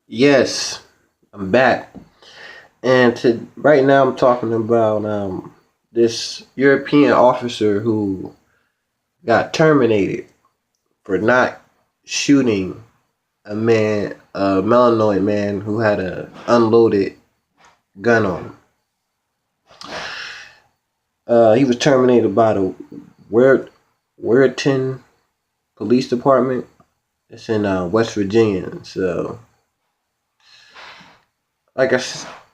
Yes, I'm back. And right now I'm talking about this European officer who got terminated for not shooting a melanoid man who had a unloaded gun on him. He was terminated by the Weirton Police Department. It's in West Virginia. So, like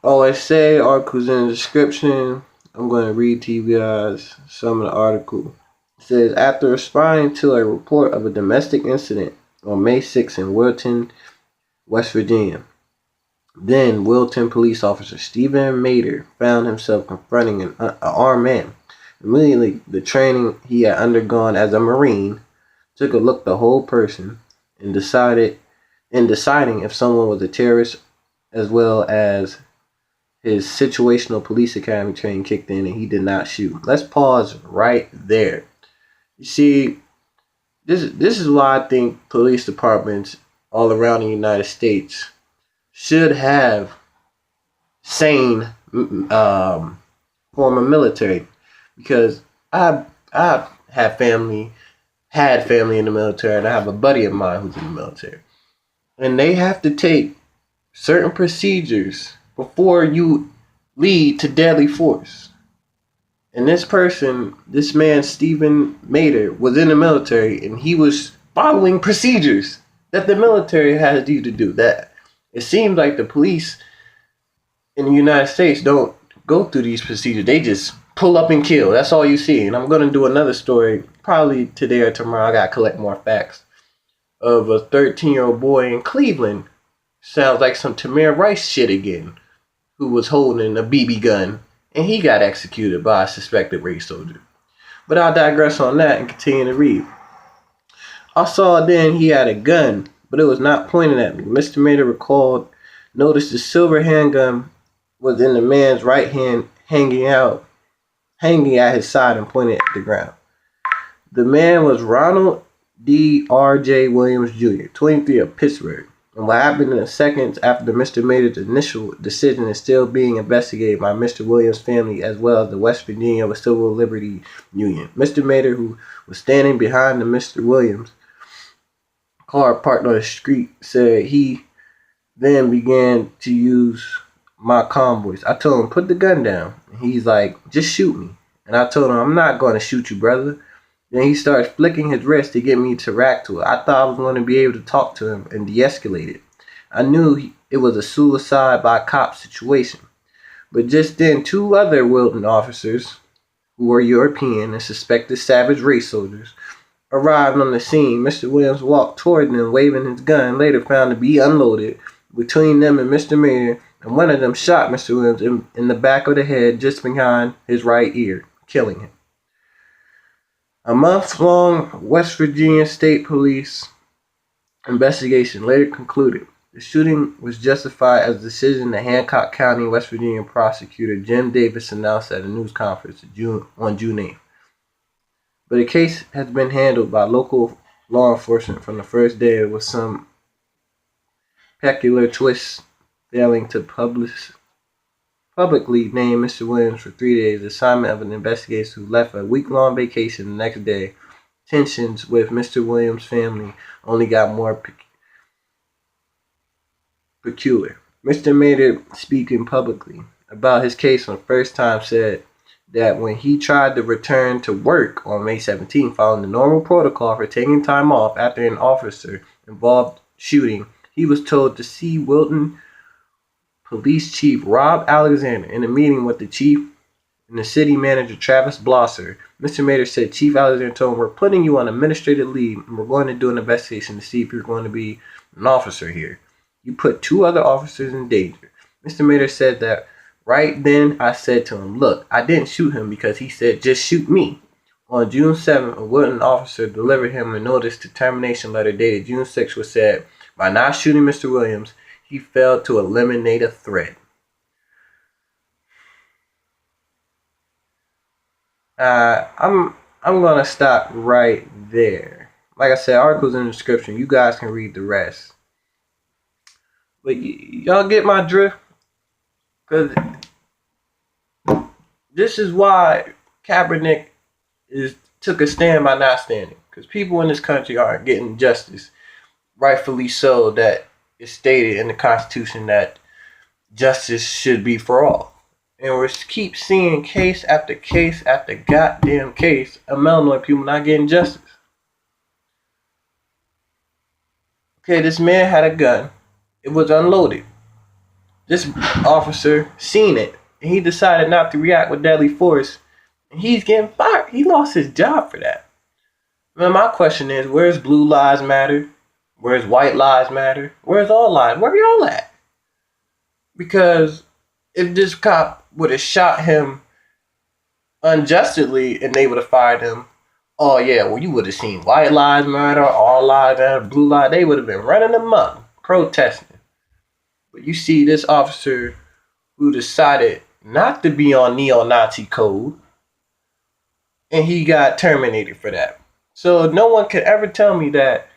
always say, articles in the description. I'm going to read to you guys some of the article. It says, after responding to a report of a domestic incident on May 6 in Weirton, West Virginia, then Wilton police officer Stephen Mader found himself confronting an armed man. Immediately, the training he had undergone as a Marine took a look the whole person and deciding if someone was a terrorist, as well as his situational police academy training kicked in and he did not shoot. Let's pause right there. You see, this is why I think police departments all around the United States should have sane former military, because I have family had family in the military, and I have a buddy of mine who's in the military, and they have to take certain procedures before you lead to deadly force. And this man, Stephen Mader, was in the military and he was following procedures that the military has you to do. That it seems like the police in the United States don't go through these procedures. They just pull up and kill. That's all you see. And I'm going to do another story probably today or tomorrow. I got to collect more facts of a 13-year-old boy in Cleveland. Sounds like some Tamir Rice shit again, who was holding a BB gun and he got executed by a suspected race soldier. But I'll digress on that and continue to read. I saw then he had a gun, but it was not pointed at me. Mr. Mader noticed the silver handgun was in the man's right hand, hanging at his side and pointed at the ground. The man was Ronald D. R.J. Williams Jr., 23, of Pittsburgh. And what happened in the seconds after Mr. Mader's initial decision is still being investigated by Mr. Williams' family as well as the West Virginia Civil Liberty Union. Mr. Mader, who was standing behind the Mr. Williams car parked on the street, said he then began to use my calm voice. I told him, put the gun down. And he's like, just shoot me. And I told him, I'm not going to shoot you, brother. Then he starts flicking his wrist to get me to react to it. I thought I was going to be able to talk to him and de-escalate it. I knew it was a suicide by cop situation. But just then, two other Weirton officers, who were European and suspected savage race soldiers, arrived on the scene. Mr. Williams walked toward them, waving his gun, later found to be unloaded between them and Mr. Mader, and one of them shot Mr. Williams in the back of the head just behind his right ear, killing him. A month-long West Virginia State Police investigation later concluded the shooting was justified as a decision the Hancock County, West Virginia prosecutor Jim Davis announced at a news conference on June 8th. But the case has been handled by local law enforcement from the first day, with some peculiar twists failing to publicly name Mr. Williams for 3 days, the assignment of an investigator who left a week-long vacation the next day. Tensions with Mr. Williams' family only got more peculiar. Mr. Mader, speaking publicly about his case for the first time, said that when he tried to return to work on May 17, following the normal protocol for taking time off after an officer-involved shooting, he was told to see Weirton Police Chief Rob Alexander. In a meeting with the chief and the city manager Travis Blosser, Mr. Mader said Chief Alexander told him, we're putting you on administrative leave and we're going to do an investigation to see if you're going to be an officer here. You put two other officers in danger. Mr. Mader said that right then I said to him, look, I didn't shoot him because he said just shoot me. On June 7th, a Weirton officer delivered him a notice to termination letter dated June 6th, which said, by not shooting Mr. Williams, he failed to eliminate a threat. I'm gonna stop right there. Like I said, articles in the description. You guys can read the rest. But y'all get my drift? Because this is why Kaepernick took a stand by not standing. Because people in this country aren't getting justice, rightfully so, that is stated in the Constitution that justice should be for all. And we keep seeing case after case after goddamn case of melanoid people not getting justice. Okay, this man had a gun. It was unloaded. This officer seen it, and he decided not to react with deadly force, and he's getting fired. He lost his job for that. Now, my question is, where's blue lives matter? Where's white lives matter? Where's all lives? Where y'all at? Because if this cop would have shot him unjustly and they would have fired him, oh yeah, well you would have seen white lives matter, all lives matter, blue lives. They would have been running amok, protesting. But you see this officer who decided not to be on neo-Nazi code, and he got terminated for that. So no one could ever tell me that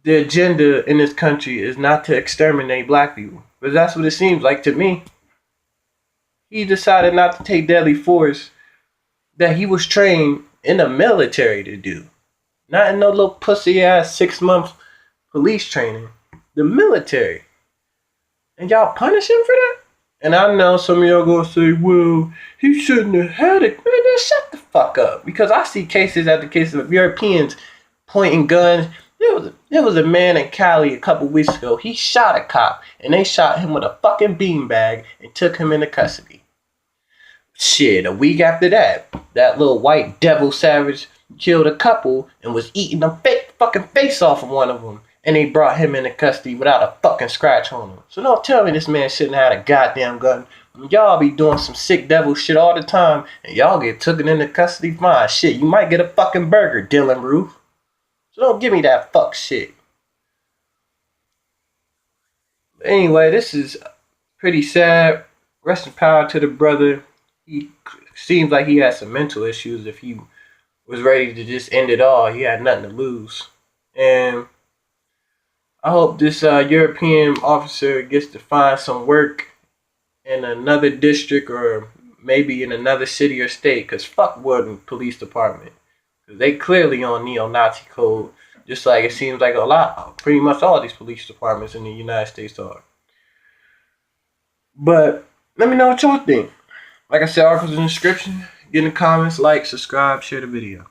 the agenda in this country is not to exterminate black people. Because that's what it seems like to me. He decided not to take deadly force that he was trained in the military to do. Not in no little pussy ass 6-month police training. The military. And y'all punish him for that? And I know some of y'all gonna say, well, he shouldn't have had it. Man, then shut the fuck up. Because I see cases after cases of Europeans pointing guns. There was a man in Cali a couple weeks ago. He shot a cop, and they shot him with a fucking beanbag and took him into custody. Shit, a week after that, that little white devil savage killed a couple and was eating the fucking face off of one of them. And they brought him into custody without a fucking scratch on him. So don't tell me this man shouldn't have had a goddamn gun. Y'all be doing some sick devil shit all the time, and y'all get taken into custody. Fine, shit, you might get a fucking burger, Dylan Roof. So don't give me that fuck shit. Anyway, this is pretty sad. Rest in power to the brother. He seems like he had some mental issues. If he was ready to just end it all, he had nothing to lose. And I hope this European officer gets to find some work in another district or maybe in another city or state. Because fuck Weirton Police Department. Because they clearly on neo-Nazi code. Just like it seems like pretty much all these police departments in the United States are. But let me know what y'all think. Like I said, articles in the description. Get in the comments, like, subscribe, share the video.